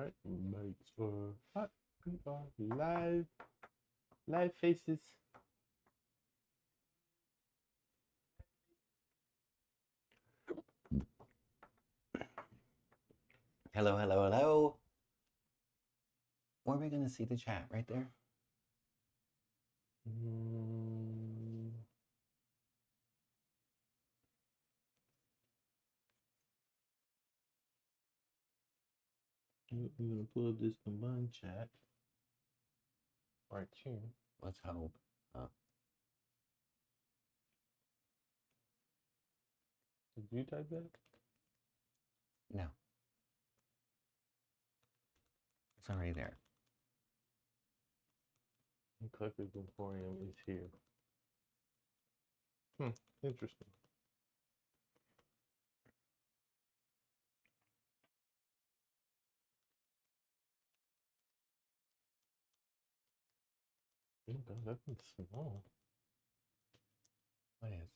Alright, mates, hot. We are live. Live faces. Hello, hello, hello. Where are we going to see the chat? Right there? We're gonna pull up this combined chat right here. Let's hope. Did you type that? No. It's already there. Clickers Emporium is here. Interesting. Oh God, that's small. What is?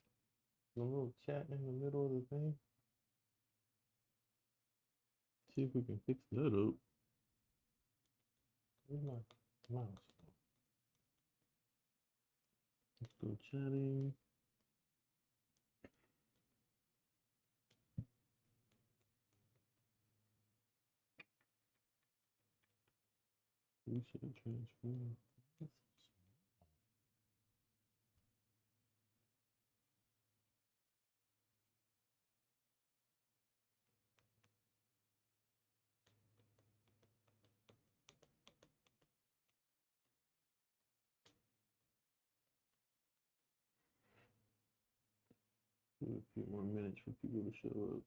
The little chat in the middle of the thing. See if we can fix that up. Where's my mouse? Let's go chatting. We should transform. Give it a few more minutes for people to show up.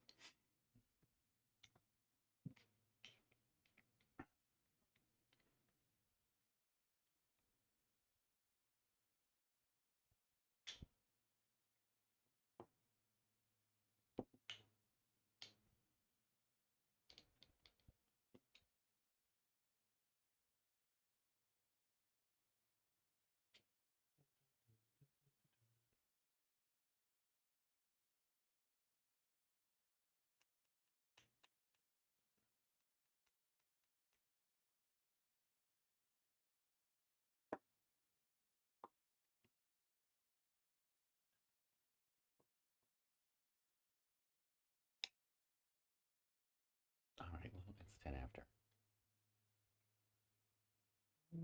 All right, well, it's 10 after.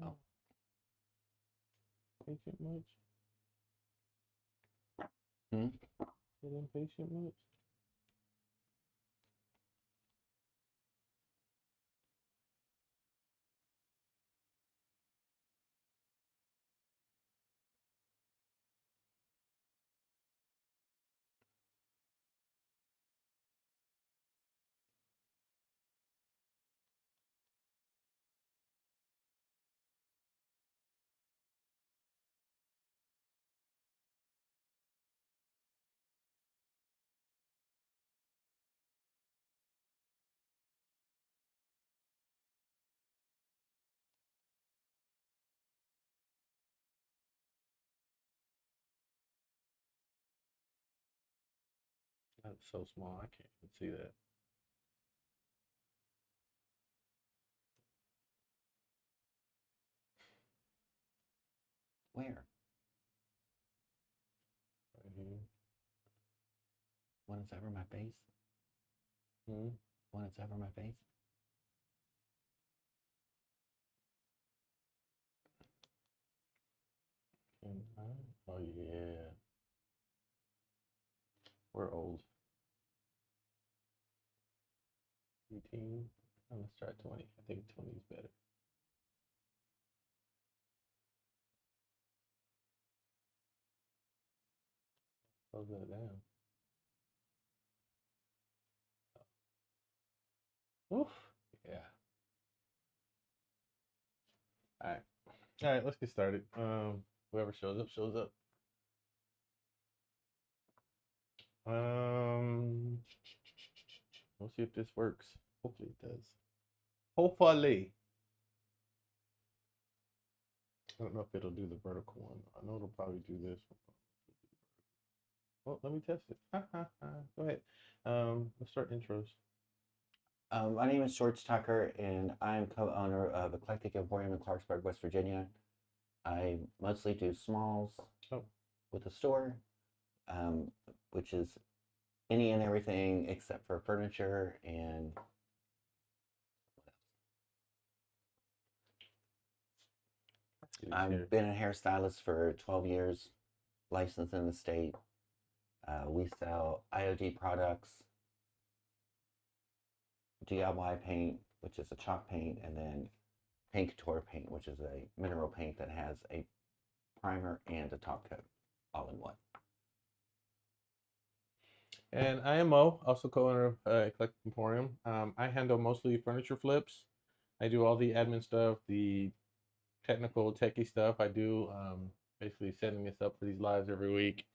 Oh. Patient much? Hmm? Is impatient much? That's so small, I can't even see that. Where? Right here. When it's over my face? Hmm? When it's over my face? Can I? Oh, yeah. We're old. 18. Let's try 20. I think 20 is better. Close that down. Oof. Yeah. All right. All right, let's get started. Whoever shows up, shows up. We'll see if this works. Hopefully it does. Hopefully. I don't know if it'll do the vertical one. I know it'll probably do this one. Well, let me test it. Go ahead. Let's start intros. My name is George Tucker, and I'm co-owner of Eclectic Emporium in Clarksburg, West Virginia. I mostly do smalls Oh, with a store, um, which is any and everything except for furniture and see this here. I've been a hairstylist for 12 years, licensed in the state. We sell IOD products, DIY paint, which is a chalk paint, and then Paint Couture paint, which is a mineral paint that has a primer and a top coat all in one. And I am Mo, also co-owner of Eclectic Emporium. I handle mostly furniture flips. I do all the admin stuff, the technical, techie stuff. I do basically setting this up for these lives every week.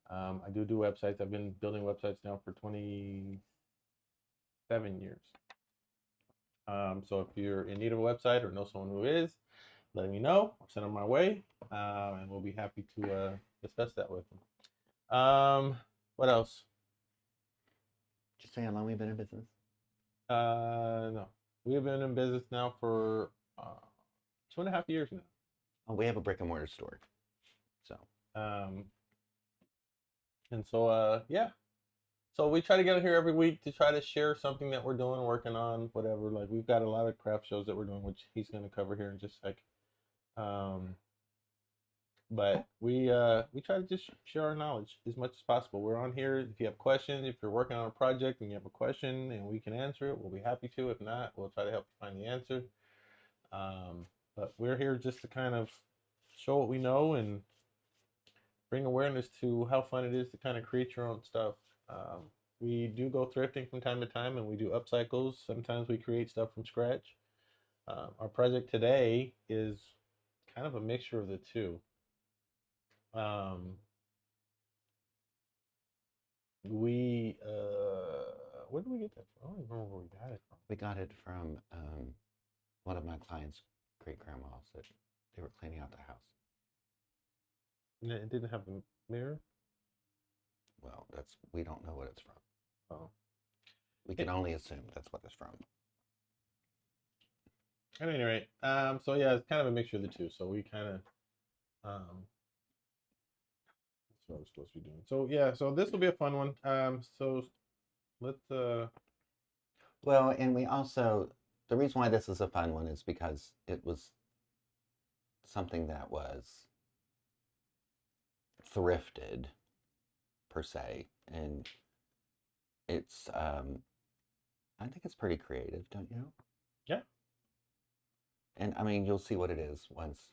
I do websites. I've been building websites now for 27 years. So if you're in need of a website or know someone who is, let me know. I'll send them my way, and we'll be happy to discuss that with them. What else? Just say how long we've been in business. No, we have been in business now for 2.5 years now. Oh, we have a brick and mortar store. So, Um, and so yeah, so we try to get here every week to try to share something that we're doing, working on, whatever. Like we've got a lot of craft shows that we're doing, which he's going to cover here in just a sec. But we try to just share our knowledge as much as possible. We're on here. If you have questions, if you're working on a project and you have a question and we can answer it, we'll be happy to. If not, we'll try to help you find the answer. But we're here just to kind of show what we know and bring awareness to how fun it is to kind of create your own stuff. We do go thrifting from time to time and we do upcycles. Sometimes we create stuff from scratch. Our project today is kind of a mixture of the two. Um, where did we get that from? I don't even remember where we got it from. we got it from one of my clients' great grandmas that they were cleaning out the house. It didn't have the mirror. Well, we don't know what it's from. Oh, We can only assume that's what it's from. at any rate, so yeah, it's kind of a mixture of the two. So we kind of, that's what we're supposed to be doing. So yeah, so this will be a fun one. So let's Well, and we also the reason why this is a fun one is because it was something that was thrifted per se, and it's I think it's pretty creative, don't you? yeah. And I mean, you'll see what it is once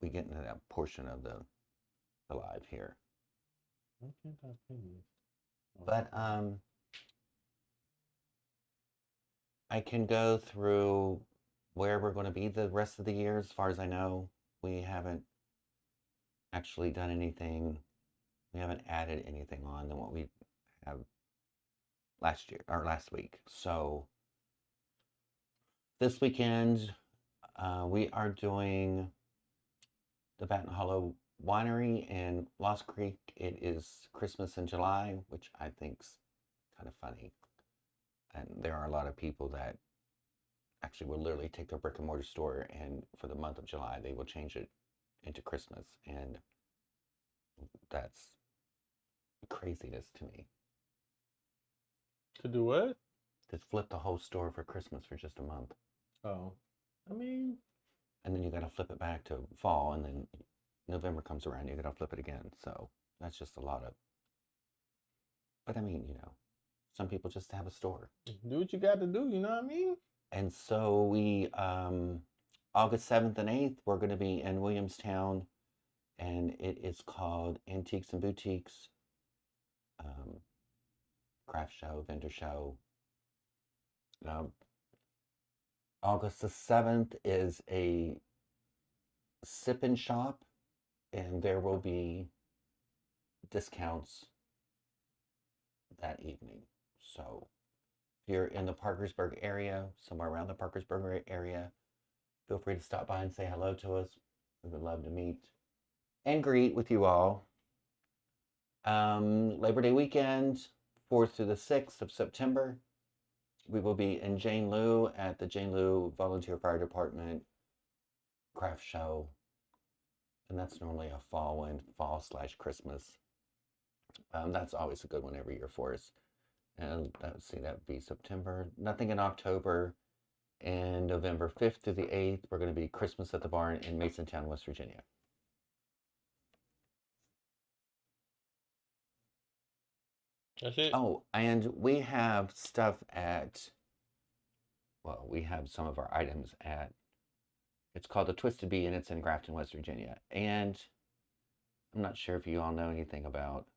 we get into that portion of the live here. Why can't I pin this? Oh, But I can go through where we're going to be the rest of the year. As far as I know, we haven't actually done anything. We haven't added anything on than what we have last year or last week. So this weekend, we are doing the Baton Hollow Winery in Lost Creek. It is Christmas in July, which I think's kind of funny. And there are a lot of people that actually will literally take their brick and mortar store and for the month of July, they will change it into Christmas. And that's craziness to me. To do what? To flip the whole store for Christmas for just a month. Oh, I mean, And then you got to flip it back to fall, and then November comes around, you got to flip it again. So that's just a lot of. But I mean, some people just have a store. do what you got to do. You know what I mean? And so we, August 7th and 8th, we're going to be in Williamstown, and it is called Antiques and Boutiques, craft show, vendor show. August the 7th is a sip and shop, and there will be discounts that evening. So if you're in the Parkersburg area, somewhere around the Parkersburg area, feel free to stop by and say hello to us. We would love to meet and greet with you all. Labor Day weekend, 4th through the 6th of September. We will be in Jane Lou at the Jane Lou Volunteer Fire Department craft show, and that's normally a fall/Christmas. That's always a good one every year for us. And let's see, that would be September. Nothing in October. And November 5th through the 8th, we're going to be Christmas at the Barn in Masontown, West Virginia. That's it. Oh, and we have stuff at, well, we have some of our items at, it's called the Twisted Bee, and it's in Grafton, West Virginia. And I'm not sure if you all know anything about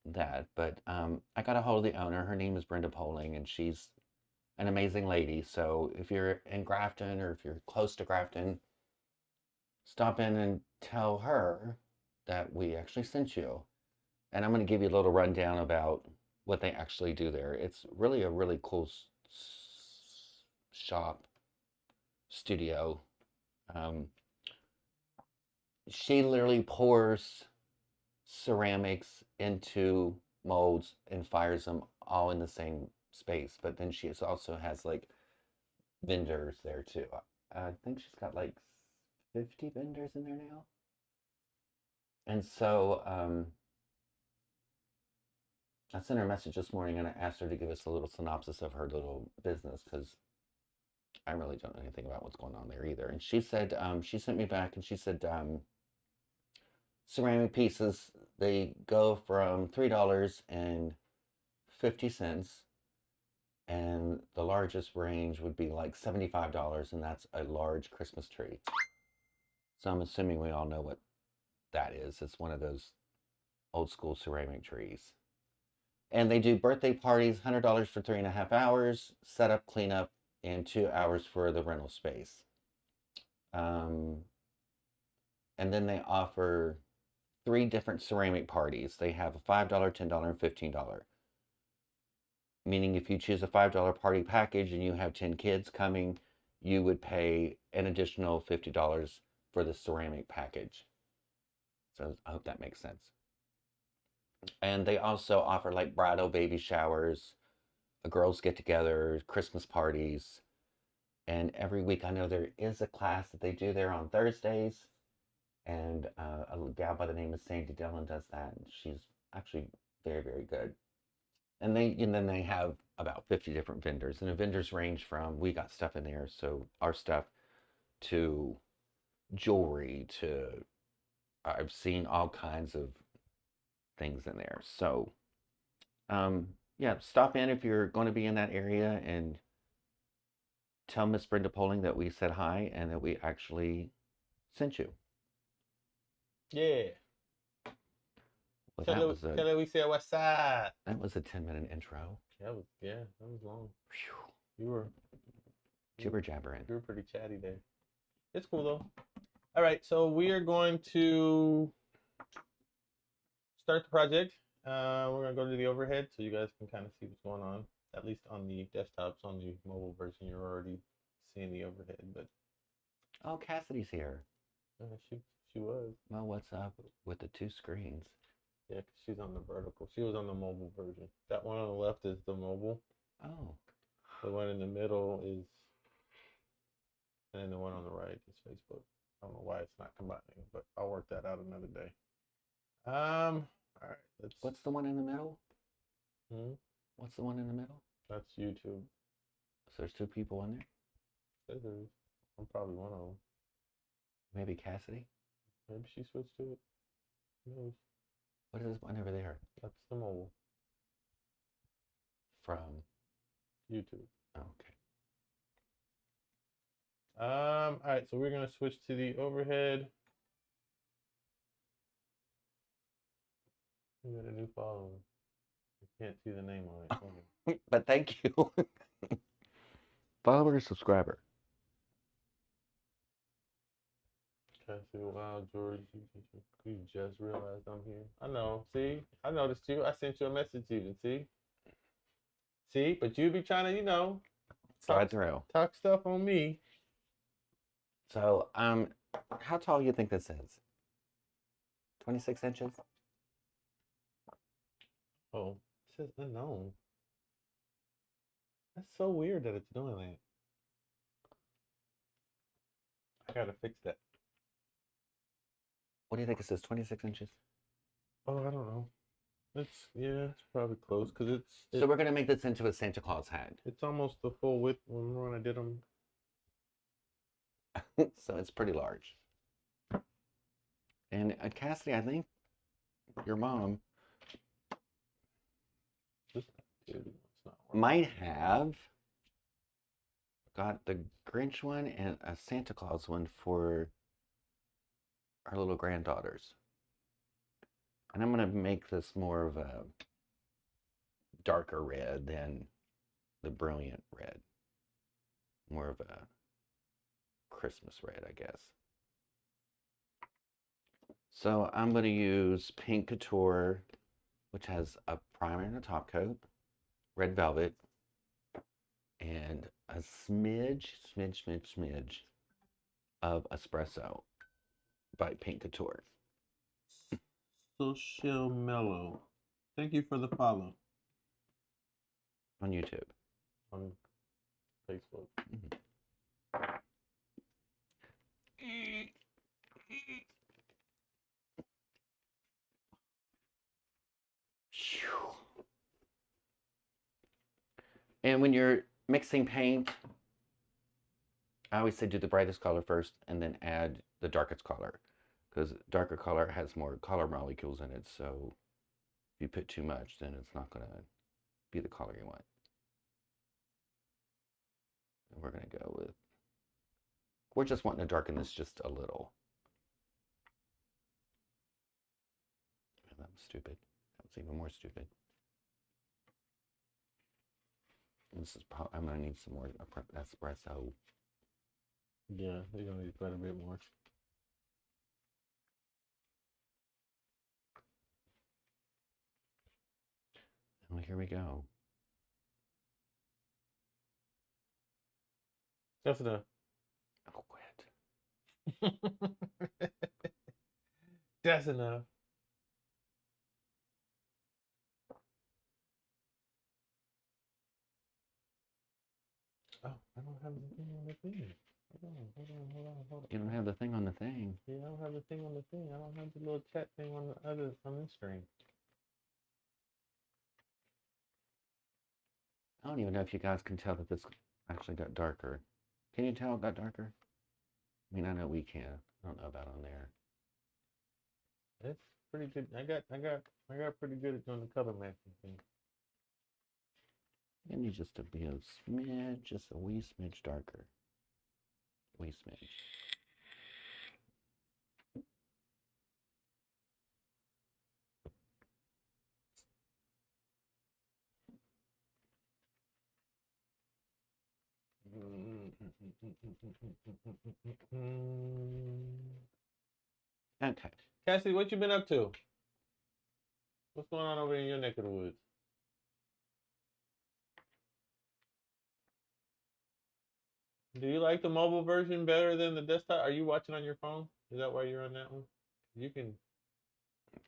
that, but I got a hold of the owner. Her name is Brenda Poling, and she's an amazing lady. So if you're in Grafton or if you're close to Grafton, stop in and tell her that we actually sent you. And I'm going to give you a little rundown about what they actually do there. It's really a really cool shop, studio. She literally pours ceramics into molds and fires them all in the same space. But then she also has like vendors there too. I think she's got like 50 vendors in there now. And so I sent her a message this morning and I asked her to give us a little synopsis of her little business because I really don't know anything about what's going on there either. And she said, she sent me back and she said, ceramic pieces, they go from $3.50, and the largest range would be like $75, and that's a large Christmas tree. So I'm assuming we all know what that is. It's one of those old school ceramic trees. And they do birthday parties, $100 for 3.5 hours, setup, cleanup, and 2 hours for the rental space. And then they offer 3 different ceramic parties. They have a $5, $10, and $15. Meaning if you choose a $5 party package and you have 10 kids coming, you would pay an additional $50 for the ceramic package. So I hope that makes sense. And they also offer like bridal baby showers, girls get together, Christmas parties. And every week I know there is a class that they do there on Thursdays. And a gal by the name of Sandy Dillon does that. And she's actually very, very good. And then they have about 50 different vendors. And the vendors range from, we got stuff in there, so our stuff, to jewelry, to, I've seen all kinds of things in there. So, yeah, stop in if you're going to be in that area and tell Miss Brenda Poling that we said hi and that we actually sent you. Yeah. Well, Tell her we said what's up. that was a 10-minute intro. That was long. Whew. You were Jibber jabbering. You were pretty chatty there. It's cool though. All right, so we are going to start the project. We're gonna go to the overhead so you guys can kind of see what's going on. At least on the desktops. On the mobile version, you're already seeing the overhead. But oh, Cassidy's here. She was. Well, what's up with the 2 screens? Yeah, because she's on the vertical. She was on the mobile version. That one on the left is the mobile. Oh. The one in the middle is, and then the one on the right is Facebook. I don't know why it's not combining, but I'll work that out another day. All right. What's the one in the middle? What's the one in the middle? That's YouTube. So there's 2 people in there? Says there is. I'm probably one of them. Maybe Cassidy? Maybe she switched to it. Who knows? What is this one over there? That's the mobile. From? YouTube. Oh, okay. All right, so we're gonna switch to the overhead. We got a new follower. I can't see the name on it. But thank you. Follower or subscriber? Wow, George, you just realized I'm here. I know. See, I noticed you. I sent you a message even. See, but you be trying to, slide through. Talk stuff on me. So, how tall you think this is? 26 inches? Oh, it says unknown. That's so weird that it's doing that. I gotta fix that. What do you think it says? 26 inches? Oh, I don't know. It's probably close because So we're gonna make this into a Santa Claus hat. it's almost the full width. Remember when I did them? So it's pretty large. And Cassidy, I think your mom might have got the Grinch one and a Santa Claus one for our little granddaughters. And I'm gonna make this more of a darker red than the brilliant red. More of a Christmas red, I guess. So I'm going to use Pink Couture, which has a primer and a top coat, red velvet, and a smidge of espresso by Pink Couture. Social Mellow. Thank you for the follow. On YouTube. On Facebook. And when you're mixing paint, I always say do the brightest color first and then add the darkest color, because darker color has more color molecules in it. So if you put too much, then it's not going to be the color you want. And we're going to go with, we're just wanting to darken this just a little. That was stupid. That was even more stupid. This is probably, I'm going to need some more espresso. Yeah, you're going to need quite a bit more. Well, here we go. That's enough. Oh, quit. That's enough. Oh, I don't have the thing on the thing. Hold on. You don't have the thing on the thing. Yeah, I don't have the thing on the thing. I don't have the little chat thing on the other on this screen. I don't even know if you guys can tell that this actually got darker. Can you tell it got darker? I mean, I know we can. I don't know about on there. It's pretty good. I got pretty good at doing the color matching thing. It needs just to be a smidge, just a wee smidge darker. Wee smidge. Okay. Cassidy, what you been up to? What's going on over in your neck of the woods? Do you like the mobile version better than the desktop? Are you watching on your phone? Is that why you're on that one? You can.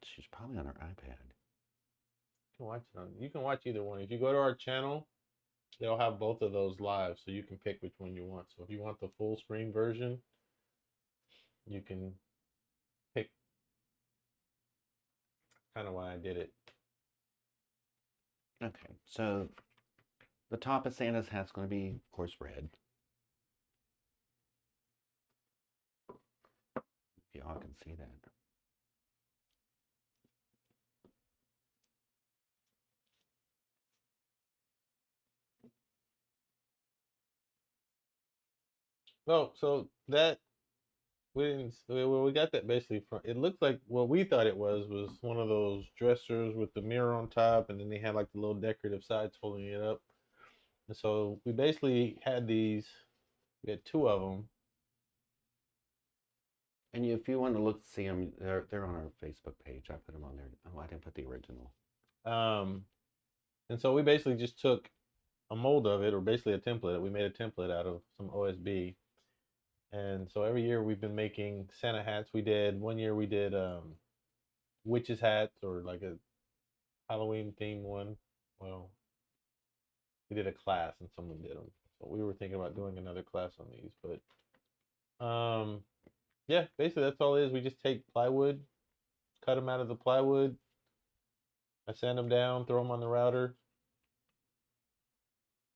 She's probably on her iPad. You can watch either one. If you go to our channel, they'll have both of those live, so you can pick which one you want. So if you want the full screen version, you can pick. Kind of why I did it. Okay, so the top of Santa's hat's going to be, of course, red. If y'all can see that. No, so that we didn't. Well, we got that basically from. It looked like what we thought it was one of those dressers with the mirror on top, and then they had like the little decorative sides holding it up. And so we basically had these. We had two of them. And if you want to look, see them, they're on our Facebook page. I put them on there. Oh, I didn't put the original. And so we basically just took a mold of it, or basically a template. We made a template out of some OSB. And so every year we've been making Santa hats. One year we did witches hats, or like a Halloween themed one. Well, we did a class and someone did them. So we were thinking about doing another class on these, but yeah, basically that's all it is. We just take plywood, cut them out of the plywood. I sand them down, throw them on the router,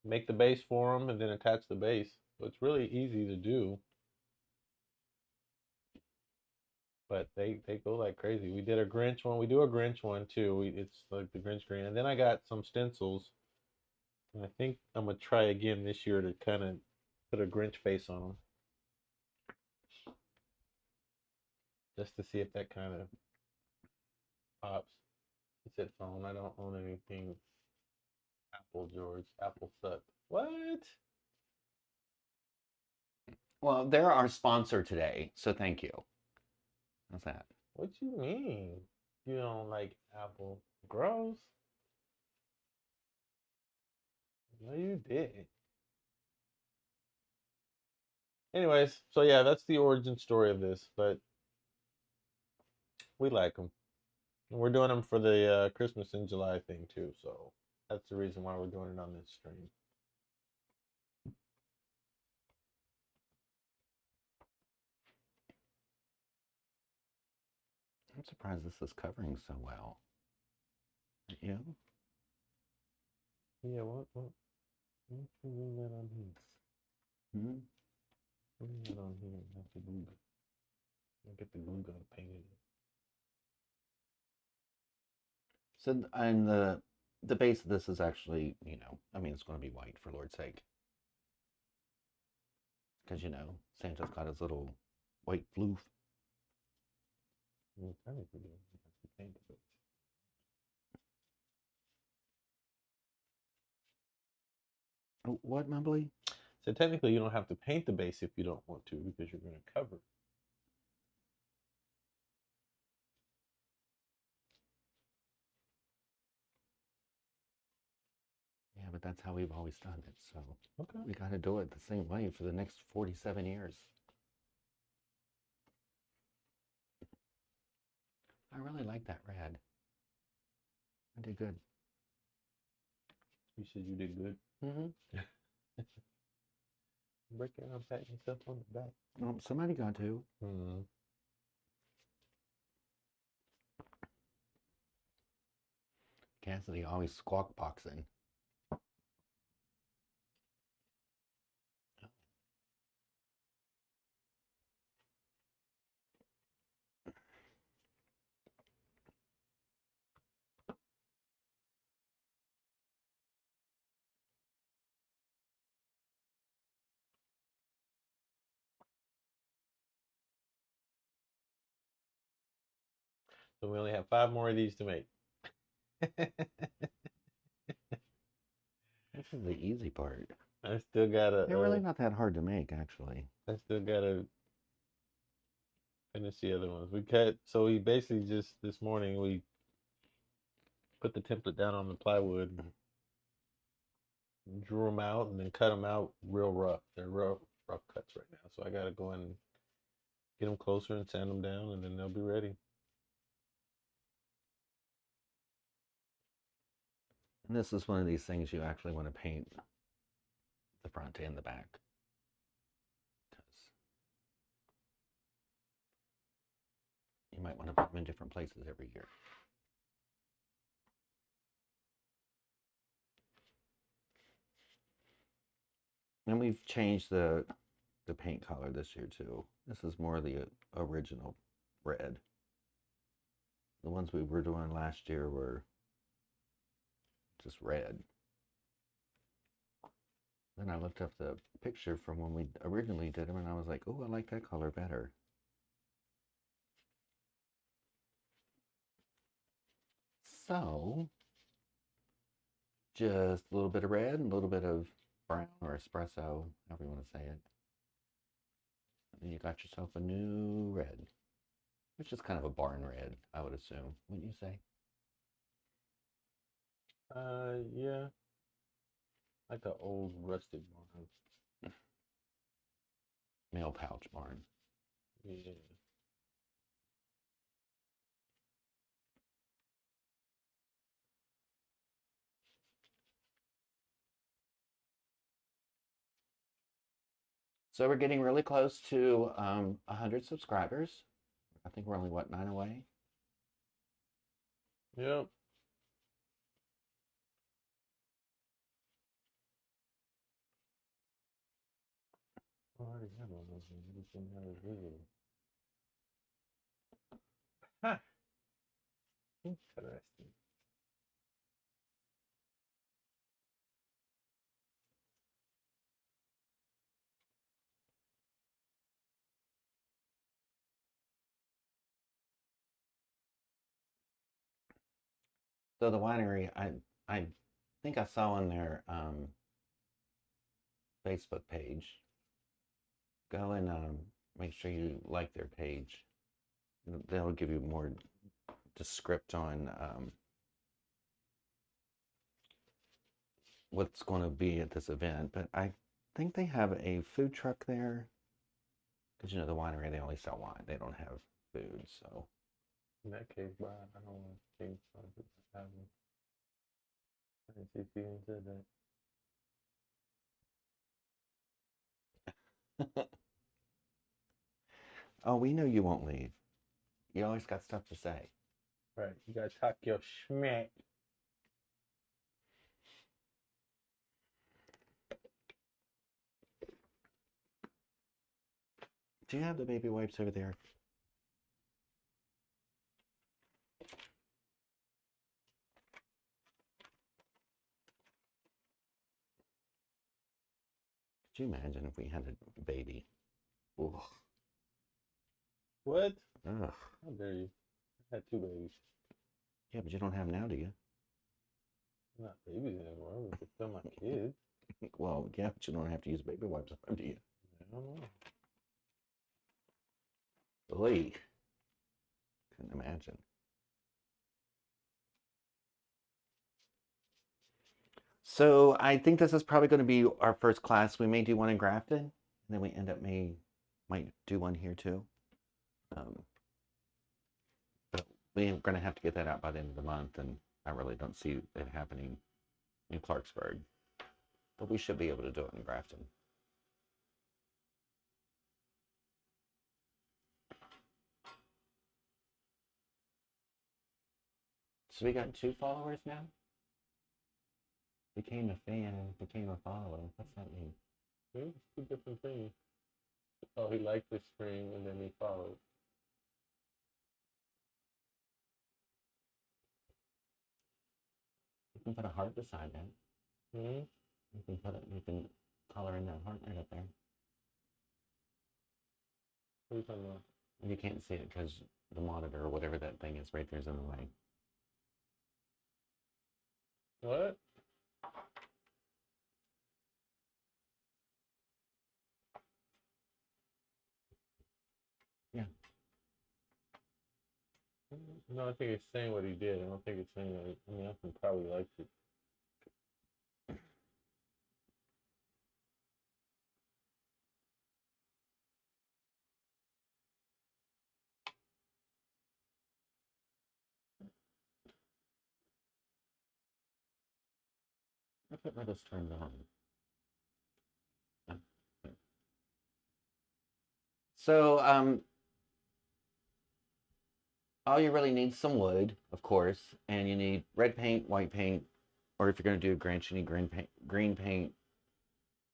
make the base for them, and then attach the base. So it's really easy to do. But they go like crazy. We did a Grinch one. We do a Grinch one too. It's like the Grinch green. And then I got some stencils. And I think I'm gonna try again this year to kind of put a Grinch face on them, just to see if that kind of pops. He said phone. I don't own anything. Apple George. Apple sucked. What? Well, they're our sponsor today, so thank you. How's that? What you mean? You don't like Apple? Gross. No, you didn't. Anyways, so yeah, that's the origin story of this, but we like them. And we're doing them for the Christmas in July thing too, so that's the reason why we're doing it on this stream. I'm surprised this is covering so well. You? Yeah, what don't you bring that on here? Hmm? Bring that on here and have the glue gun. I'll get the glue gun painted. So, and the base of this is actually, you know, I mean, it's going to be white for Lord's sake. Because, you know, Santa's got his little white floof. Well, technically, you don't have to paint it. Oh, what, Mumbly? So technically, you don't have to paint the base if you don't want to because you're going to cover. Yeah, but that's how we've always done it, so Okay. we got to do it the same way for the next 47 years. I really like that red. I did good. You said you did good. Mm-hmm. Breaking out, patting yourself on the back. Somebody got to. Hmm. Cassidy always squawk boxing. So we only have 5 more of these to make. This is the easy part. I still gotta. They're really not that hard to make, actually. I still gotta finish the other ones. We cut. So we basically just this morning we put the template down on the plywood, and drew them out, and then cut them out real rough. They're rough cuts right now. So I gotta go in and get them closer and sand them down, and then they'll be ready. And this is one of these things you actually want to paint the front and the back. Because you might want to put them in different places every year. And we've changed the paint color this year too. This is more the original red. The ones we were doing last year were just red. Then I looked up the picture from when we originally did them and I was like, oh, I like that color better. So, just a little bit of red and a little bit of brown or espresso, however you want to say it. And then you got yourself a new red, which is kind of a barn red, I would assume, wouldn't you say? Yeah, like an old rusted barn. Mail pouch barn. Yeah. So we're getting really close to 100 subscribers. I think we're only, what, 9 away? Yep. I already have all those ones. I just didn't have a video. Ha! Interesting. So the winery, I think I saw on their Facebook page. Go and make sure you like their page. They'll give you more descript on what's going to be at this event. But I think they have a food truck there. Because, you know, the winery, they only sell wine. They don't have food, so. In that case, bro, I don't want to change something. I didn't see Steven said that. Oh, we know you won't leave. You always got stuff to say. Right, you gotta talk your schmack. Do you have the baby wipes over there? Could you imagine if we had a baby? Ugh. What? Ugh. How dare you? I had two babies. Yeah, but you don't have them now, do you? I'm not babies anymore. They're still my kids. Well, yeah, but you don't have to use baby wipes on them, do you? I don't know. Oy. Couldn't imagine. So I think this is probably going to be our first class. We may do one in Grafton, and then we might do one here too. But we're going to have to get that out by the end of the month, and I really don't see it happening in Clarksburg. But we should be able to do it in Grafton. So we got 2 followers now? Became a fan and became a follower. What's that mean? It's two different things. Oh, he liked the stream and then he followed. You can put a heart beside that. Hmm? You can color in that heart right up there. What are you talking about? You can't see it because the monitor or whatever that thing is right there's in the way. What? Yeah. No, I think it's saying what he did. I don't think it's saying that. I mean, I can probably like it. I put where this turns on. So, all you really need is some wood, of course, and you need red paint, white paint, or if you're going to do a Grinch, you need green paint,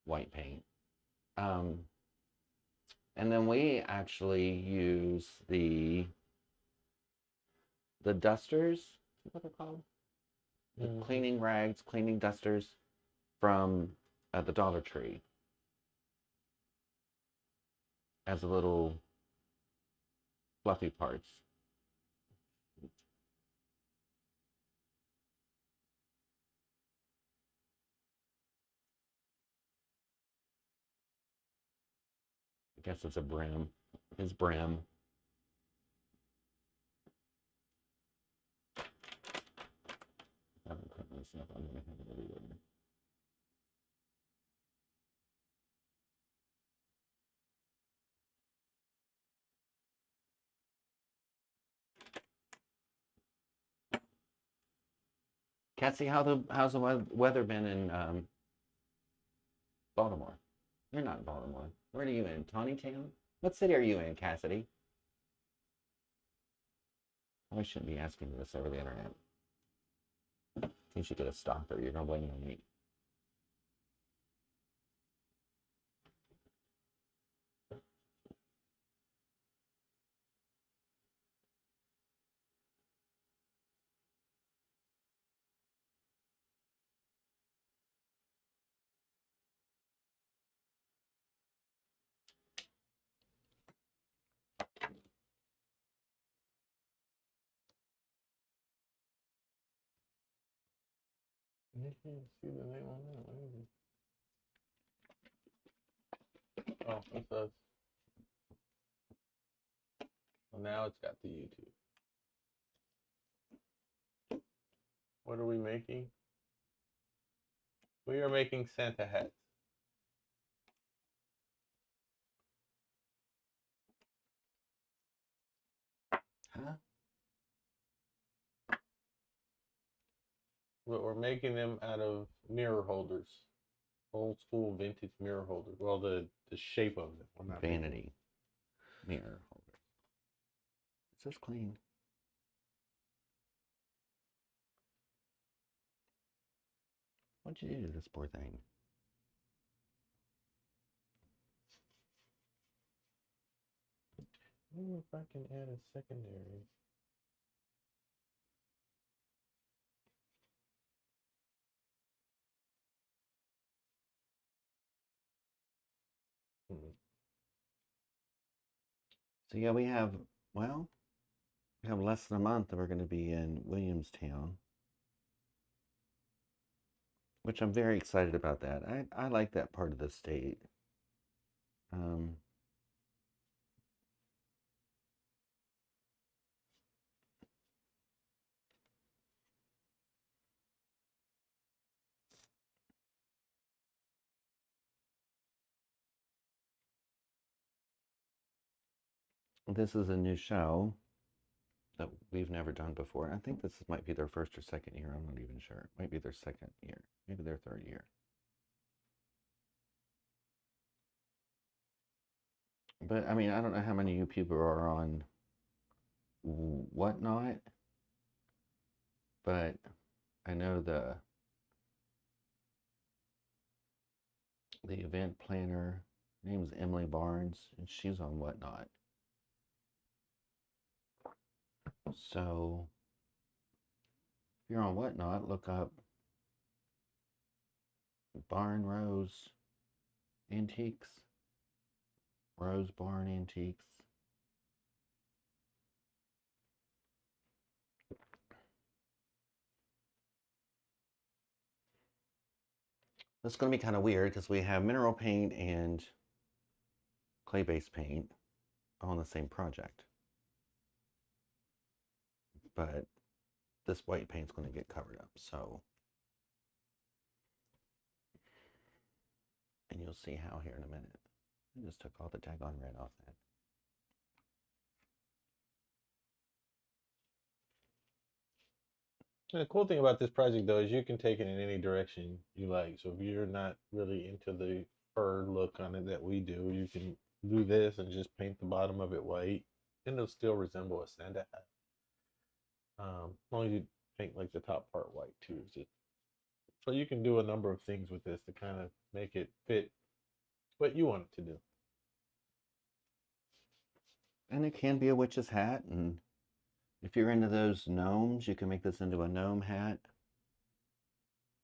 white paint. And then we actually use the dusters, what they're called? The cleaning rags, cleaning dusters from the Dollar Tree as little fluffy parts. I guess it's a brim. His brim. I haven't put this up. I'm gonna have it everywhere. Cassie, how's the weather been in Baltimore? You're not in Baltimore. Where are you in? Tawnytown? What city are you in, Cassidy? I shouldn't be asking you this over the internet. You should get a stalker. You're gonna blame it on me. You can't see the name on that. What is it? Oh, that's us. Well, now it's got the YouTube. What are we making? We are making Santa hats. Huh? We're making them out of mirror holders, old school vintage mirror holders. Well, the shape of them. I'm not Vanity mirror holder. Is this clean? What'd you do to this poor thing? I wonder if I can add a secondary. So yeah, we have less than a month that we're going to be in Williamstown, which I'm very excited about that. I like that part of the state. This is a new show that we've never done before. I think this might be their first or second year. I'm not even sure. It might be their second year, maybe their third year. But I mean, I don't know how many of you people are on Whatnot, but I know the event planner. Her name's Emily Barnes, and she's on Whatnot. So if you're on Whatnot, look up Barn Rose Antiques, Rose Barn Antiques. It's going to be kind of weird because we have mineral paint and clay-based paint on the same project. But this white paint's going to get covered up, so. And you'll see how here in a minute. I just took all the daggone red off that. And the cool thing about this project, though, is you can take it in any direction you like. So if you're not really into the fur look on it that we do, you can do this and just paint the bottom of it white, and it'll still resemble a Santa hat. As long as you paint like the top part white too. So you can do a number of things with this to kind of make it fit what you want it to do. And it can be a witch's hat, and if you're into those gnomes, you can make this into a gnome hat.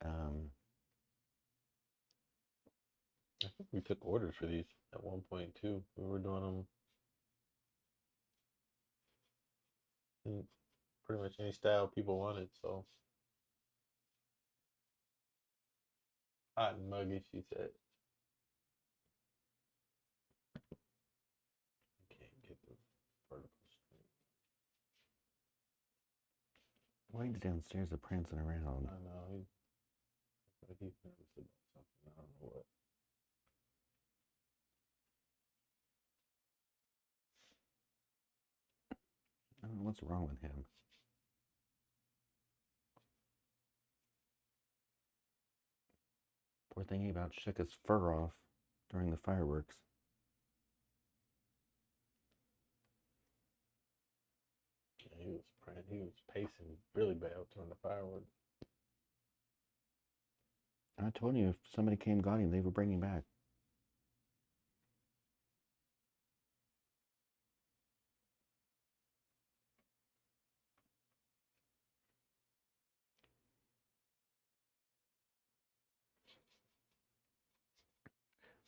I think we took orders for these at one point too. We were doing them in pretty much any style people wanted. So hot and muggy, she said. I can't get the vertical screen. Wayne's downstairs are prancing around. I know he's nervous about something. I don't know what. I don't know what's wrong with him. Poor thing, he about shook his fur off. during the fireworks. Yeah, he was pacing really bad during the fireworks. I told you if somebody came got him, they would bring him back.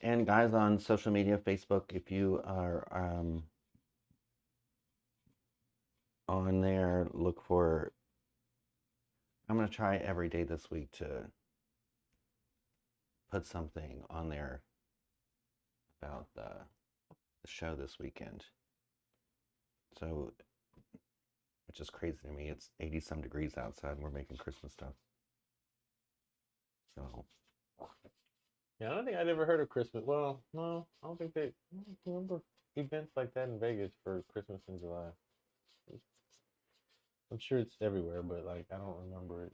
And guys on social media, Facebook, if you are on there, look for. I'm gonna try every day this week to put something on there about the show this weekend. So, which is crazy to me. It's 80 some degrees outside, and we're making Christmas stuff. So, Yeah, I don't think I'd ever heard of Christmas. Well, no, I don't think I don't remember events like that in Vegas for Christmas in July. I'm sure it's everywhere, but like I don't remember it.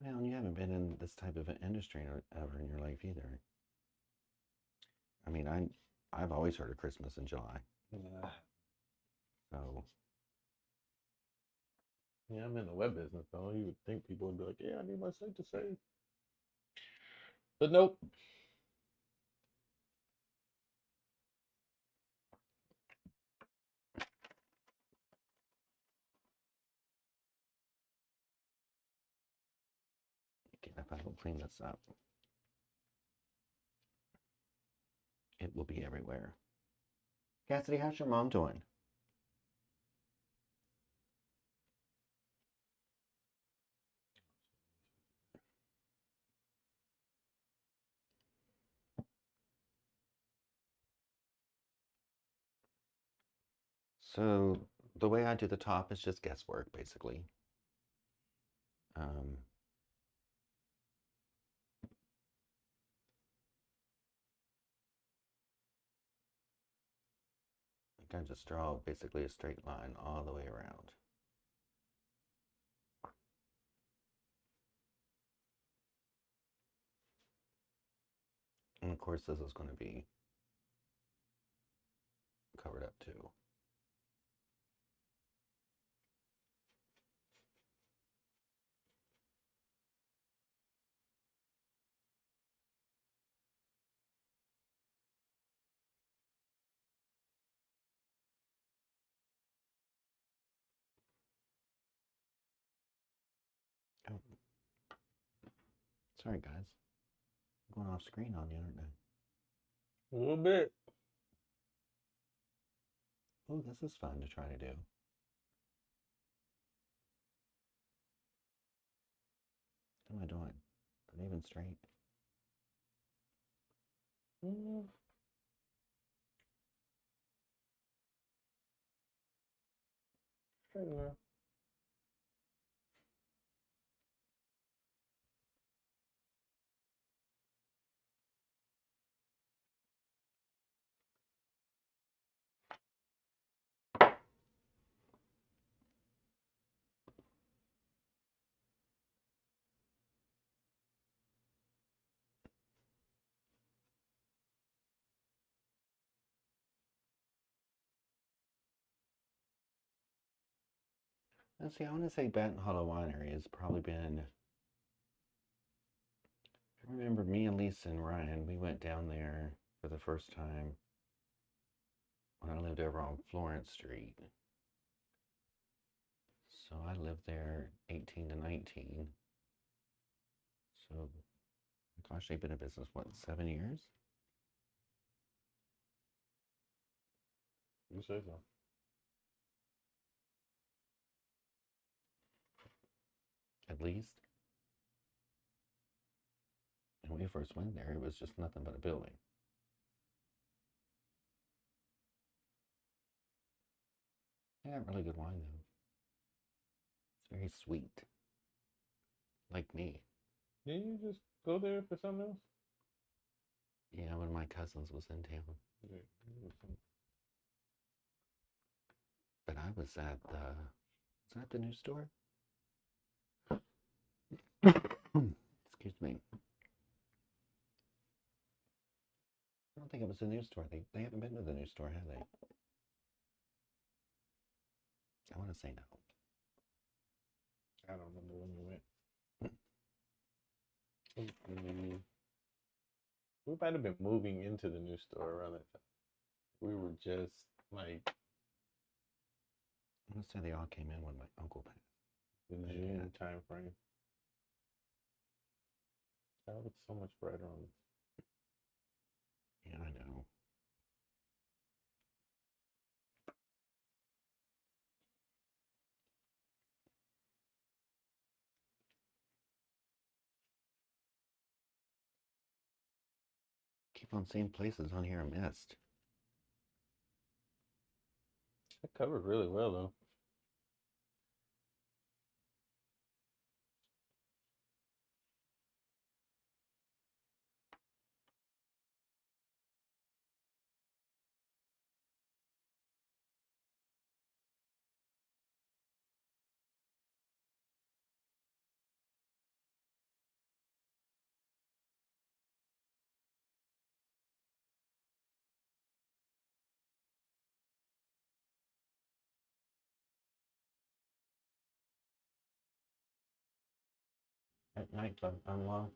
well, you haven't been in this type of an industry ever in your life either. I mean, I've always heard of Christmas in July. Yeah. So, Yeah, I'm in the web business though. You would think people would be like, "Yeah, I need my site to save," but nope. again, if I don't clean this up, it will be everywhere. Cassidy, how's your mom doing? So, the way I do the top is just guesswork, basically. Um, I just draw basically a straight line all the way around. And of course, this is going to be covered up too. Oh, sorry, guys. I'm going off screen on you, aren't I? A little bit. Oh, this is fun to try to do. What am I doing? Not even straight. Mm, anyway. Let's see, I want to say Baton Hollow Winery has probably been. I remember me and Lisa and Ryan, we went down there for the first time when I lived over on Florence Street. So I lived there 18 to 19. So, gosh, they've been in business, what, 7 years? You say so. At least. And when we first went there, it was just nothing but a building. They got really good wine, though. It's very sweet. Like me. Didn't you just go there for something else? Yeah, when my cousins was in town. Yeah. But I was at the new store? Excuse me. think it was the new store. They haven't been to the new store, have they? I want to say no. I don't remember when we went. We might have been moving into the new store around that time. We were just like I want to say they all came in when my uncle passed. the June time frame. That looks so much brighter on this. Yeah, I know. Keep on seeing places on here I missed. It covered really well though. At night, I unlocked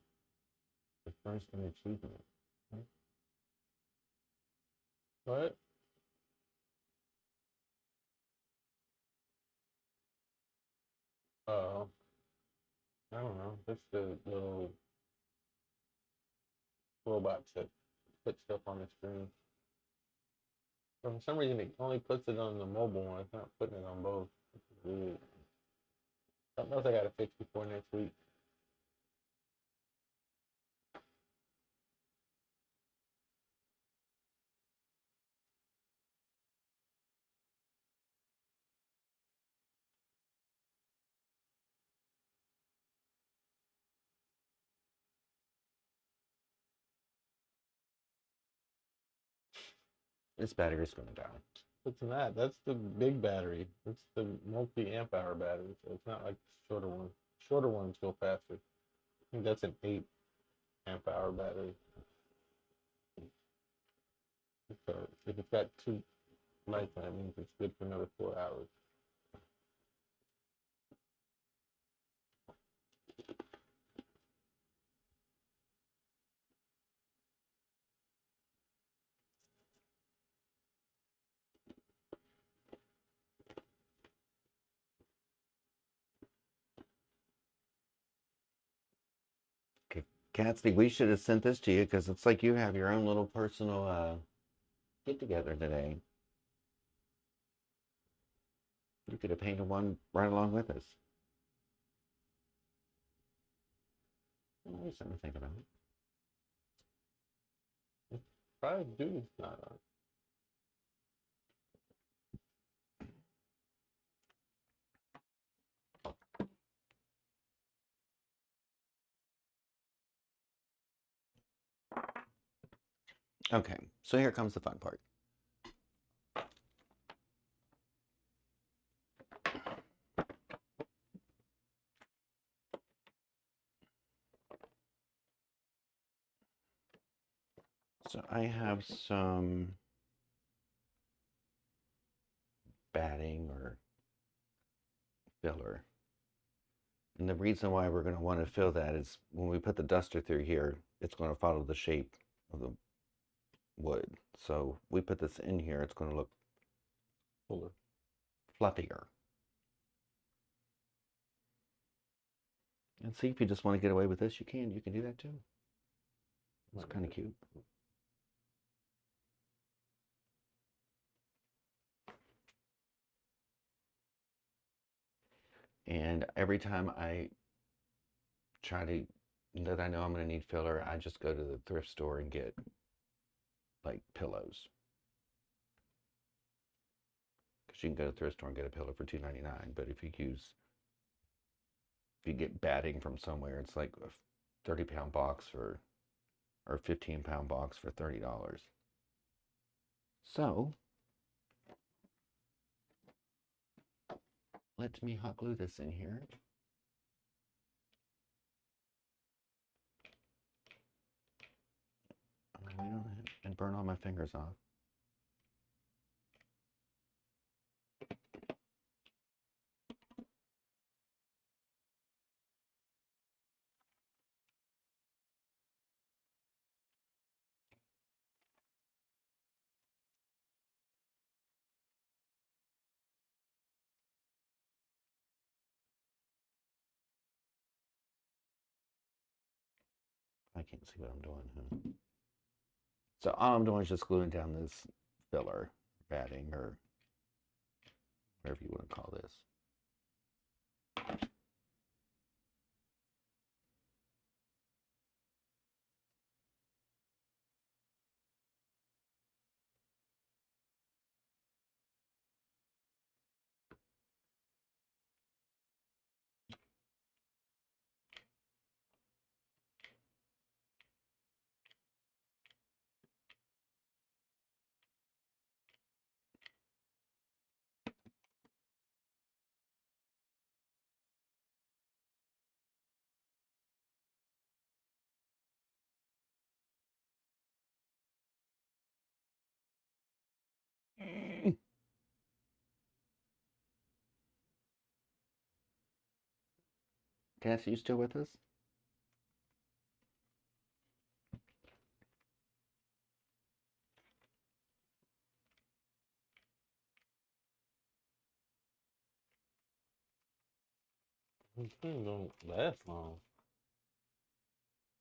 the first achievement. What? Uh, I don't know. That's the little robot that puts stuff on the screen. For some reason, it only puts it on the mobile one. It's not putting it on both. It's weird. Something else I gotta fix before next week. This battery's going to die. It's not. That's the big battery. It's the multi-amp hour battery. So it's not like the shorter one. Shorter ones go faster. I think that's an 8 amp hour battery. So if it's got 2 lights, that means it's good for another 4 hours. Okay, Cassidy, we should have sent this to you because it's like you have your own little personal get together today. You could have painted one right along with us. Well, something to think about. Probably dude's not on. Okay, so here comes the fun part. So I have some batting or filler. And the reason why we're going to want to fill that is when we put the duster through here, it's going to follow the shape of the wood. So we put this in here, it's going to look Fuller. fluffier. And see, if you just want to get away with this, you can. You can do that too. It's kind of cute. And every time I try to, that I know I'm going to need filler, I just go to the thrift store and get like pillows. Because you can go to the thrift store and get a pillow for $2.99. But if you get batting from somewhere, it's like a 30-pound box or a 15-pound box for $30. So let me hot glue this in here. We don't have and burn all my fingers off. I can't see what I'm doing, huh? So all I'm doing is just gluing down this filler, batting, or whatever you want to call this. Cass, you still with us? This thing don't last long.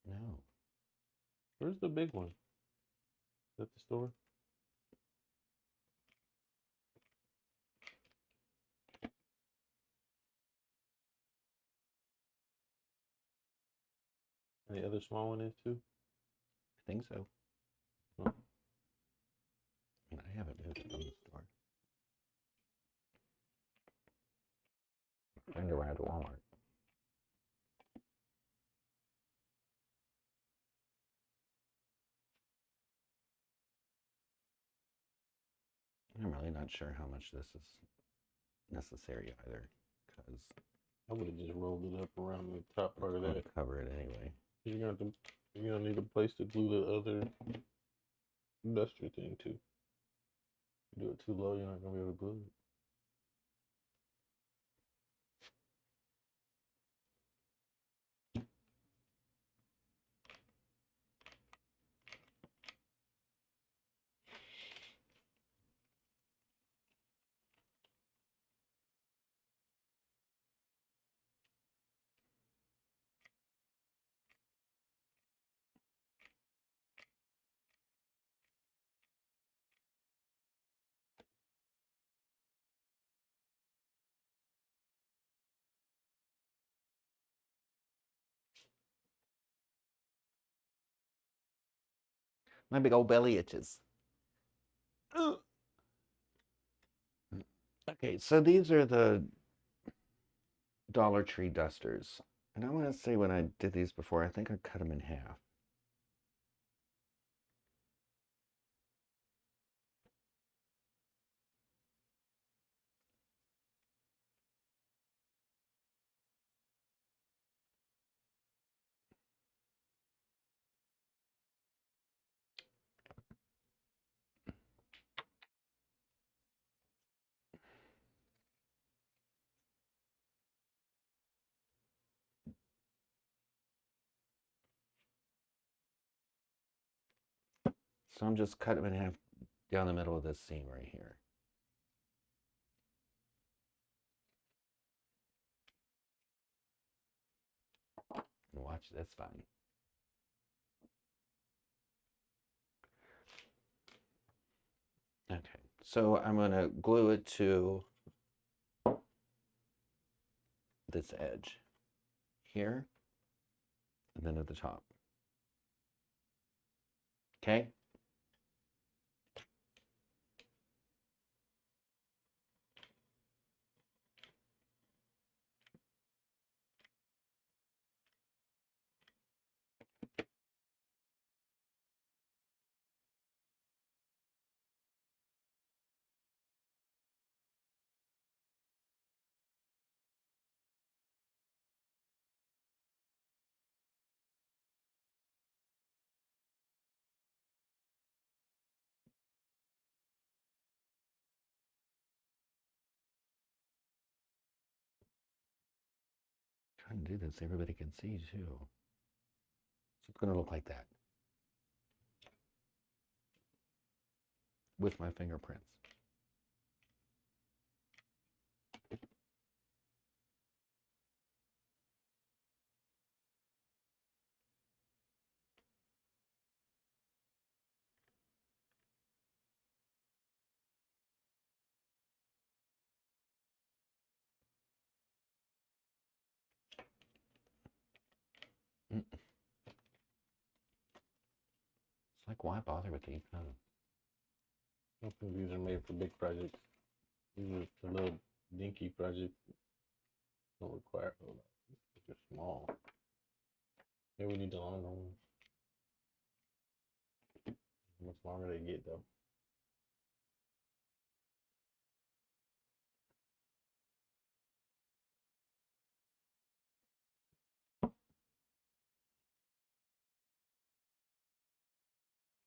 No. Where's the big one? Is at the store? And the other small one is too? I think so. Huh. I mean, I haven't moved it from the store. I wonder where at Walmart. I'm really not sure how much this is necessary either, because I would have just rolled it up around the top part of I'm that. gonna cover it anyway. You're gonna need a place to glue the other industrial thing too. If you do it too low, you're not gonna be able to glue it. My big old belly itches. Okay, so these are the Dollar Tree dusters. And I want to say when I did these before, I think I cut them in half. So I'm just cutting them in half down the middle of this seam right here. And watch this fun. Okay, so I'm going to glue it to this edge here and then at the top. Okay. trying to do this so everybody can see too. So it's going to look like that with my fingerprints. It's like, why bother with these? I don't think these are made for big projects. These are for little dinky projects. Don't require. Oh, they're small. Maybe we need the longer ones. How much longer they get though?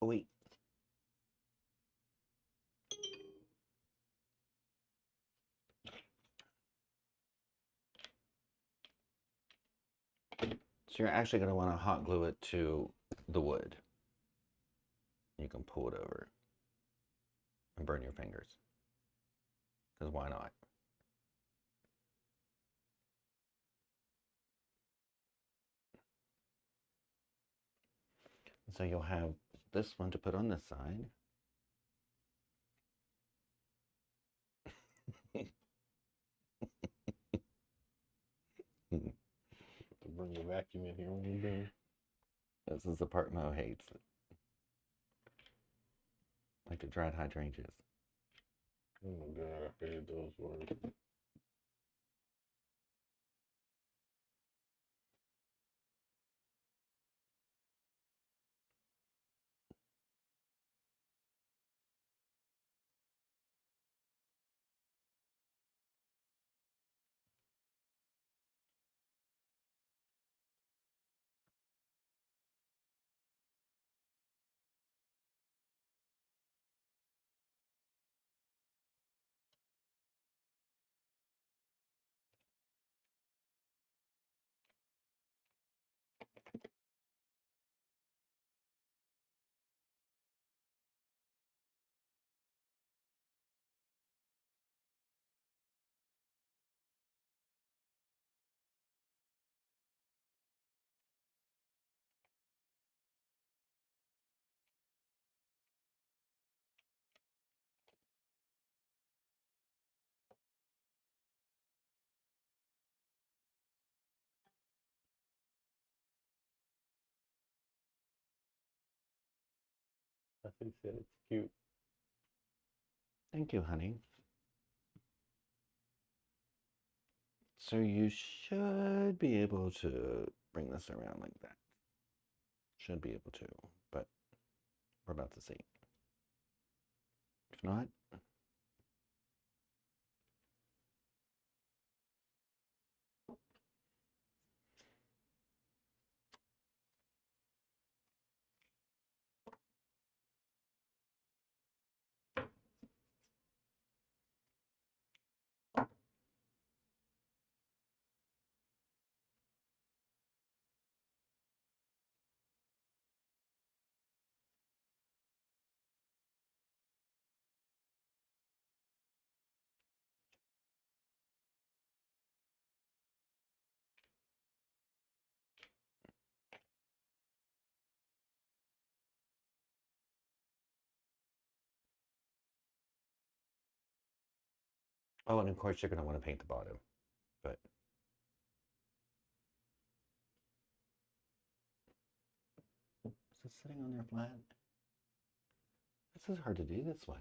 Oh, wait. So you're actually going to want to hot glue it to the wood. You can pull it over and burn your fingers. Because why not? So you'll have this one to put on this side. To bring the vacuum in here when you're done. This is the part Mo hates. Like the dried hydrangeas. Oh my god, I hated those words. I think he said it's cute. Thank you, honey. So you should be able to bring this around like that. Should be able to, but we're about to see. If not, oh, and of course you're going to want to paint the bottom, but is this sitting on there flat? This is hard to do this way.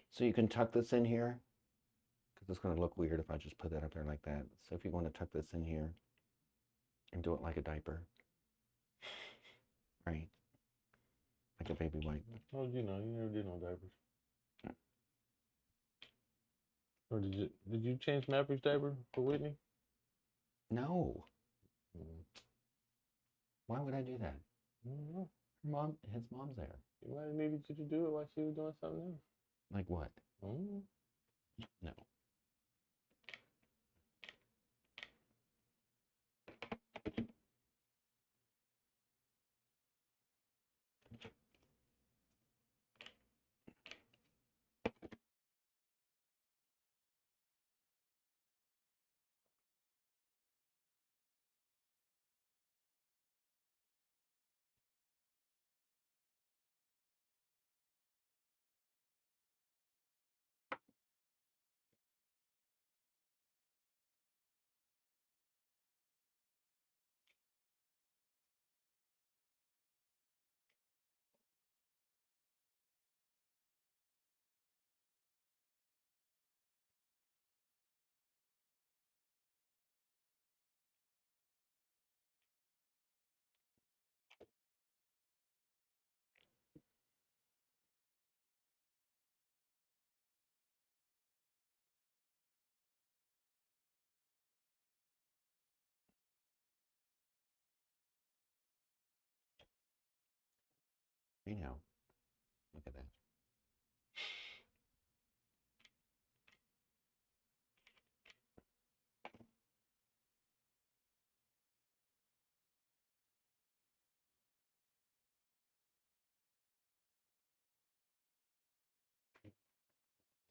So you can tuck this in here, because it's going to look weird if I just put that up there like that. So if you want to tuck this in here and do it like a diaper, right? Like a baby wipe. Oh, you know, you never did no diapers. Or did you change Maverick's diaper for Whitney? No. Why would I do that? I don't know. His mom's there. You might have needed you to do it while she was doing something else. Like what? Mm. No. You know. Look at that.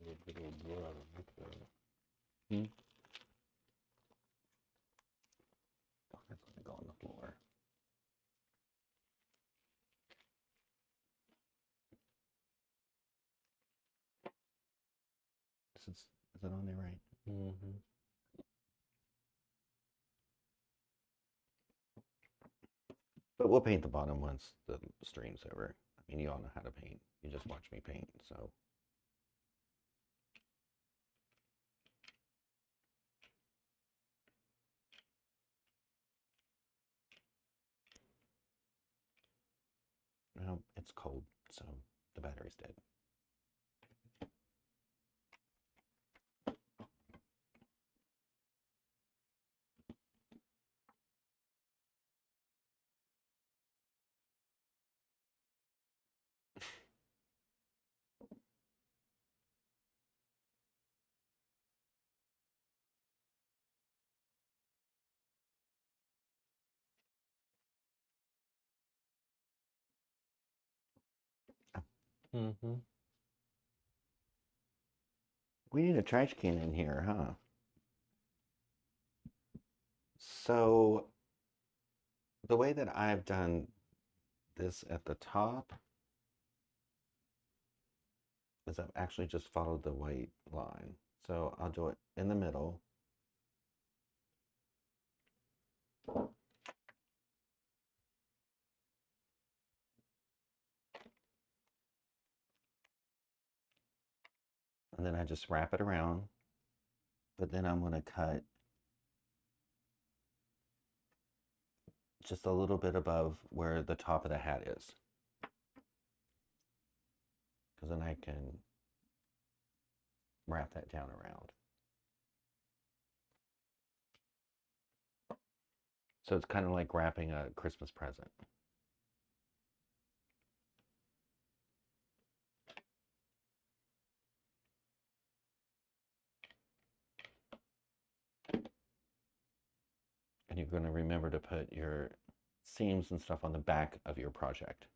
A little blood on this side. Hmm? Oh, that's gonna go on the floor. Is it on there right? Mm-hmm. But we'll paint the bottom once the stream's over. I mean, you all know how to paint. You just watch me paint, so. Well, it's cold, so the battery's dead. Mm-hmm. We need a trash can in here, huh? So the way that I've done this at the top is I've actually just followed the white line. So I'll do it in the middle. And then I just wrap it around. But then I'm going to cut just a little bit above where the top of the hat is. Because then I can wrap that down around. So it's kind of like wrapping a Christmas present. And you're going to remember to put your seams and stuff on the back of your project.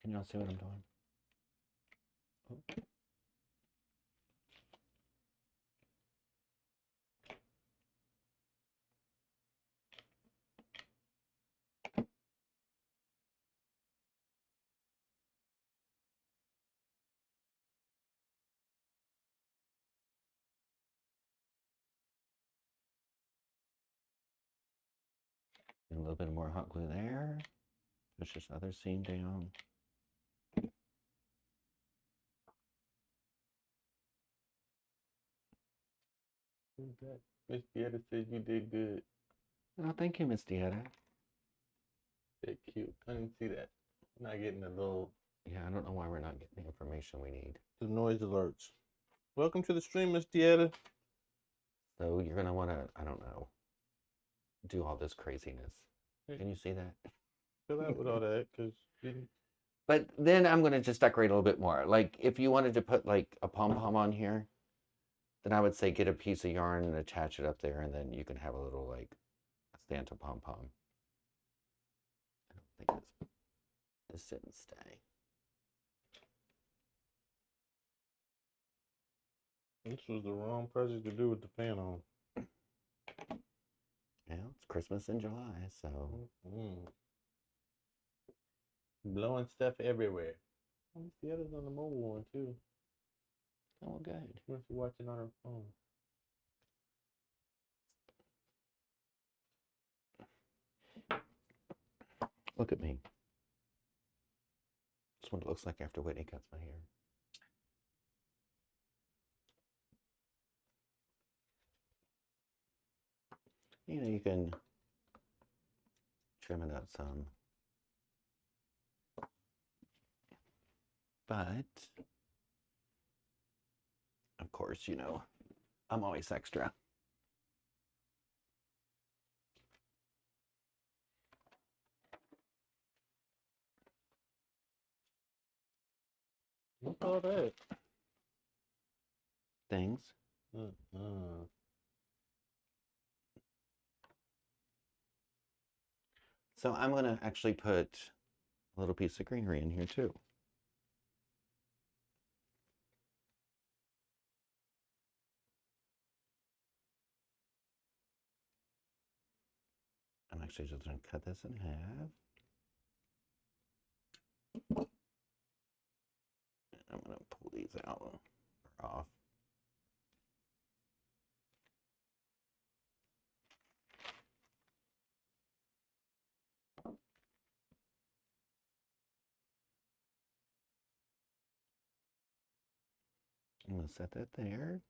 Can y'all see what I'm doing? Oh. And a little bit more hot glue there. Push this other seam down. Who's that? Miss Dieta said you did good. Oh, thank you, Miss Dieta. They're cute. I didn't see that. I'm not getting the little Yeah, I don't know why we're not getting the information we need. the noise alerts. Welcome to the stream, Miss Dieta. So you're gonna want to, I don't know, do all this craziness. Can you see that? Chill out with all that, cause But then I'm gonna just decorate a little bit more. Like if you wanted to put like a pom-pom on here, then I would say get a piece of yarn and attach it up there, and then you can have a little like Santa pom-pom. I don't think this didn't stay. this was the wrong project to do with the fan on. Yeah, it's Christmas in July, so. Blowing stuff everywhere. The others on the mobile one too. Oh, good. She must be watching on her phone. Look at me. That's what it looks like after Whitney cuts my hair. You know, you can trim it up some. But, of course, you know, I'm always extra. What's all that? Things. So I'm going to actually put a little piece of greenery in here too. I'm actually just going to cut this in half. I'm going to pull these out or off. I'm going to set that there.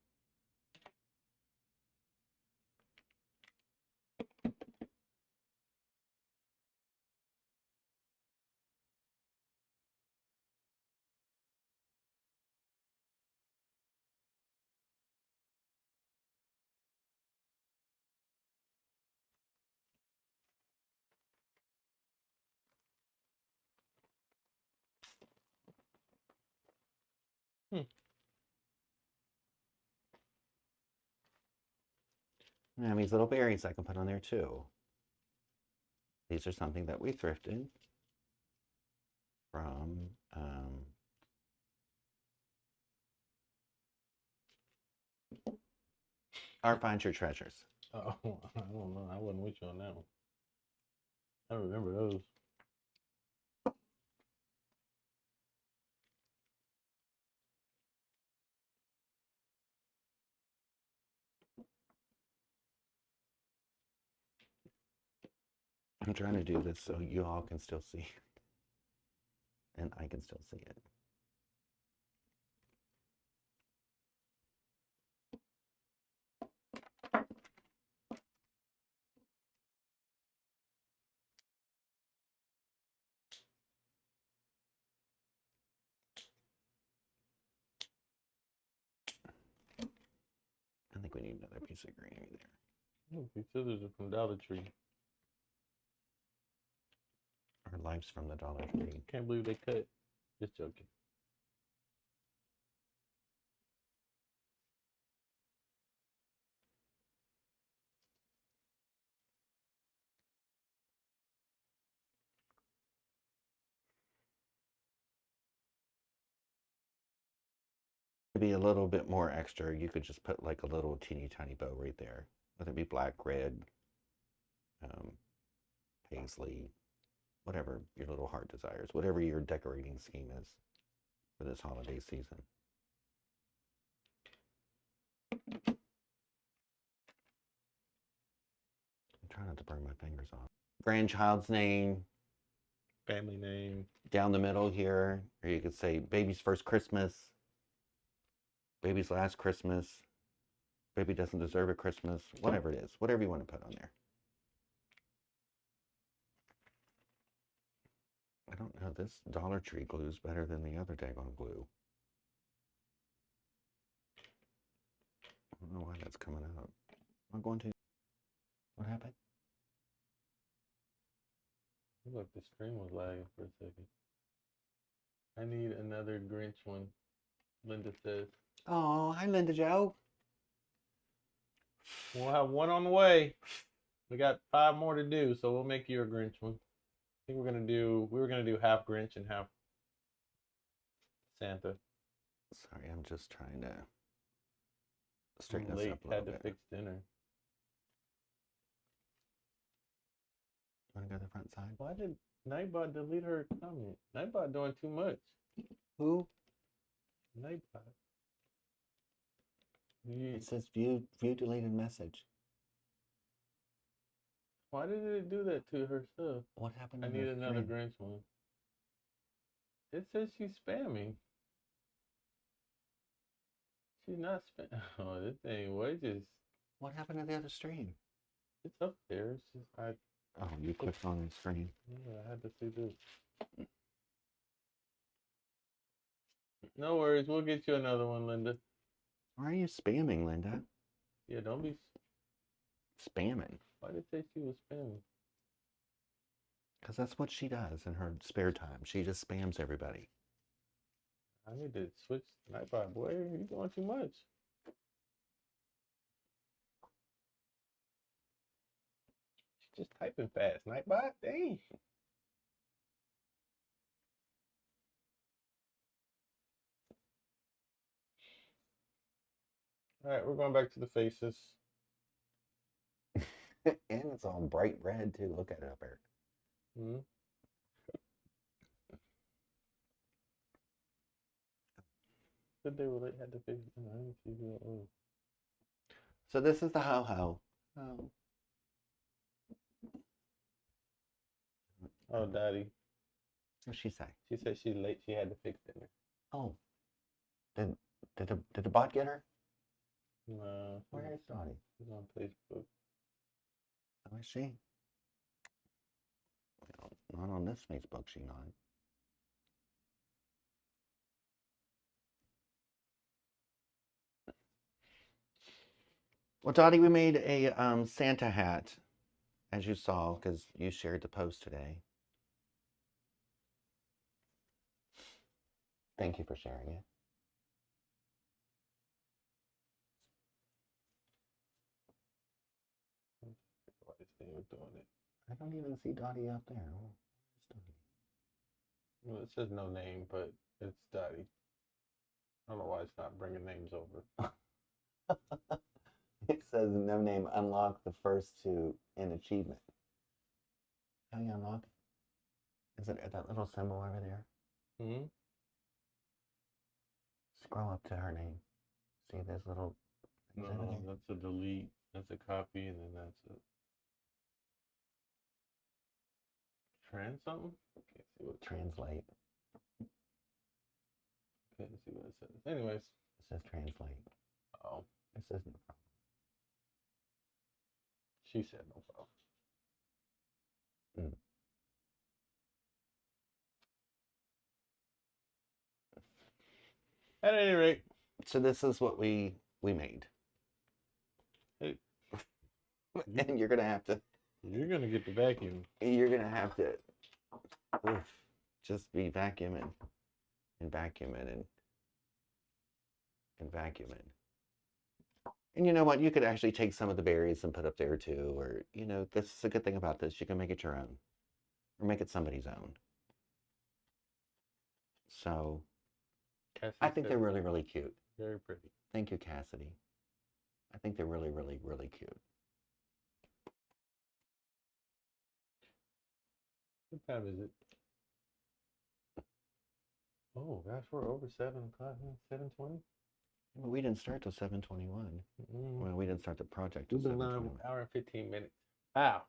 And these little berries I can put on there too. These are something that we thrifted from our Find Your Treasures. Oh, I don't know. I wasn't with you on that one. I remember those. I'm trying to do this so you all can still see and I can still see it. I think we need another piece of greenery there. These scissors are from Dollar Tree. Our life's from the Dollar Tree. Can't believe they cut. Just joking. To be a little bit more extra, you could just put like a little teeny tiny bow right there. Whether it be black, red, paisley, whatever your little heart desires, whatever your decorating scheme is for this holiday season. I'm trying not to burn my fingers off. Grandchild's name. Family name. Down the middle here, or you could say baby's first Christmas, baby's last Christmas, Baby doesn't deserve a Christmas, whatever it is, whatever you want to put on there. I don't know, this Dollar Tree glue is better than the other daggone glue. I don't know why that's coming out. I'm going to. What happened? Look, the screen was lagging for a second. I need another Grinch one, Linda says. Oh, hi, Linda Joe. We'll have one on the way. We got 5 more to do, so we'll make you a Grinch one. I think we were gonna do half Grinch and half Santa. Sorry, I'm just trying to straighten I'm this late, up a little had to bit. fix dinner. Want to go to the front side? Why did Nightbot delete her comment? Nightbot doing too much. Who? Nightbot. It says view deleted message. Why did it do that to herself? What happened? I need another Grinch one. It says she's spamming. She's not spamming. Oh, this thing was just. What happened to the other stream? It's up there. It's just Oh, you clicked on the screen. Yeah, I had to see this. No worries, we'll get you another one, Linda. Why are you spamming, Linda? Yeah, don't be spamming. Why did it say she was spamming? Because that's what she does in her spare time. She just spams everybody. I need to switch Nightbot, boy. You're doing too much. She's just typing fast. Nightbot, dang. All right, we're going back to the faces. And it's all bright red, too. Look at it up there. Mm-hmm. Said they were had to fix it. I didn't see that. Oh. So this is the ho-ho. Oh. Oh, Daddy. What'd she say? She said she's late. She had to fix dinner. Oh. Did the bot get her? No. Where is Dottie? She's on Facebook. Oh, is she? Well, not on this Facebook, she not. Well, Dottie, we made a Santa hat, as you saw, because you shared the post today. Thank you for sharing it. Why this thing was doing it? I don't even see Dottie up there. Well, it says no name, but it's Dottie. I don't know why it's not bringing names over. It says no name, unlock the first two in achievement. How do you unlock it? Is it at that little symbol over there? Mm-hmm. Scroll up to her name. See this little... No, that's a delete. That's a copy, and then that's a... Trans something? Can't see what... Translate. Can't see what it says. Anyways. It says translate. Oh. It says no problem. She said no problem. At any rate. So this is what we made. Hey. And you're going to have to... You're going to get the vacuum. You're going to have to just be vacuuming and vacuuming and vacuuming. And you know what? You could actually take some of the berries and put up there too. Or, you know, this is a good thing about this. You can make it your own. Or make it somebody's own. So, Cassie I think they're really, really cute. Very pretty. Thank you, Cassidy. I think they're really, really, really cute. What time is it? Oh gosh, we're over 7 o'clock. 7:20. Well, we didn't start till 7:21. Well, we didn't start the project till 7:21. An hour and 15 minutes. Wow.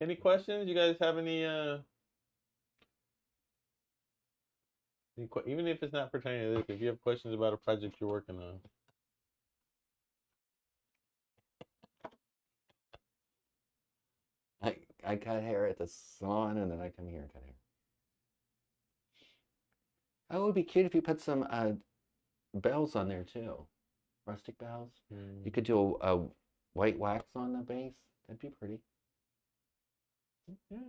Any questions? You guys have any Even if it's not pertaining to this, if you have questions about a project you're working on. I cut hair at the salon and then I come here and cut hair. Oh, it would be cute if you put some bells on there too. Rustic bells. You could do a white wax on the base. That'd be pretty. Yeah,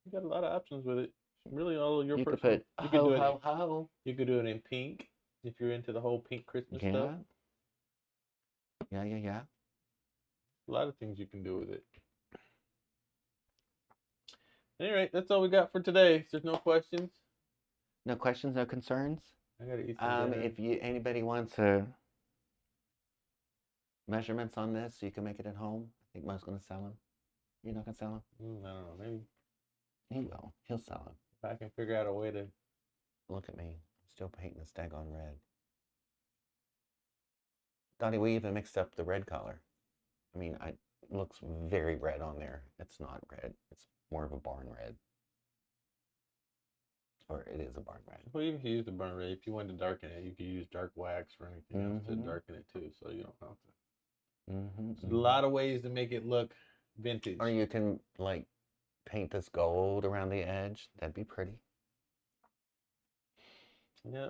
you got a lot of options with it. Really, all your You could personal. put You could ho do it. ho ho. You could do it in pink if you're into the whole pink Christmas Yeah. stuff. Yeah. A lot of things you can do with it. Anyway, that's all we got for today. If there's no questions. No questions, no concerns. I gotta eat some dinner. If anybody wants measurements on this, so you can make it at home. I think Mo's gonna sell them. You're not gonna sell them? I don't know. Maybe he will. He'll sell them. If I can figure out a way to. Look at me. I'm still painting this daggone red. Donnie, we even mixed up the red color. I mean, it looks very red on there. It's not red. It's more of a barn red. Or it is a barn red. Well, you can use the burn red. If you wanted to darken it, you could use dark wax or anything else to darken it too, so you don't have to. There's a lot of ways to make it look vintage. Or you can, like, paint this gold around the edge. That'd be pretty. Yeah.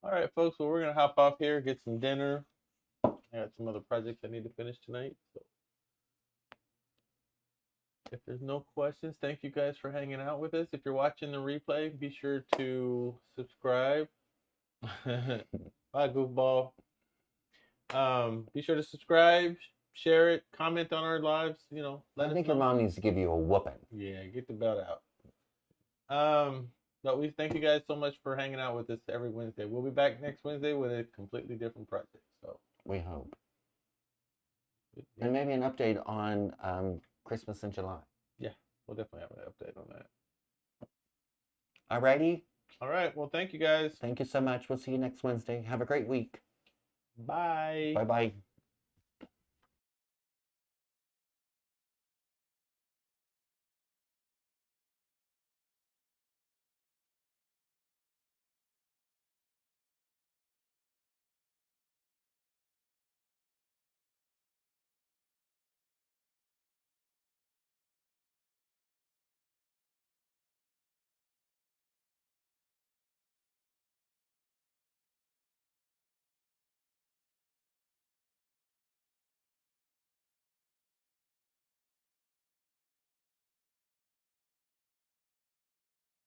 All right, folks. Well, we're going to hop off here, get some dinner. I got some other projects I need to finish tonight. So if there's no questions, thank you guys for hanging out with us. If you're watching the replay, be sure to subscribe. Bye, goofball. Be sure to subscribe, share it, comment on our lives. You know, I think your mom needs to give you a whooping. Yeah, get the belt out. But we thank you guys so much for hanging out with us every Wednesday. We'll be back next Wednesday with a completely different project. So we hope. And maybe an update on Christmas in July. Yeah, we'll definitely have an update on that. Alrighty. All right. Well, thank you guys. Thank you so much. We'll see you next Wednesday. Have a great week. Bye. Bye-bye.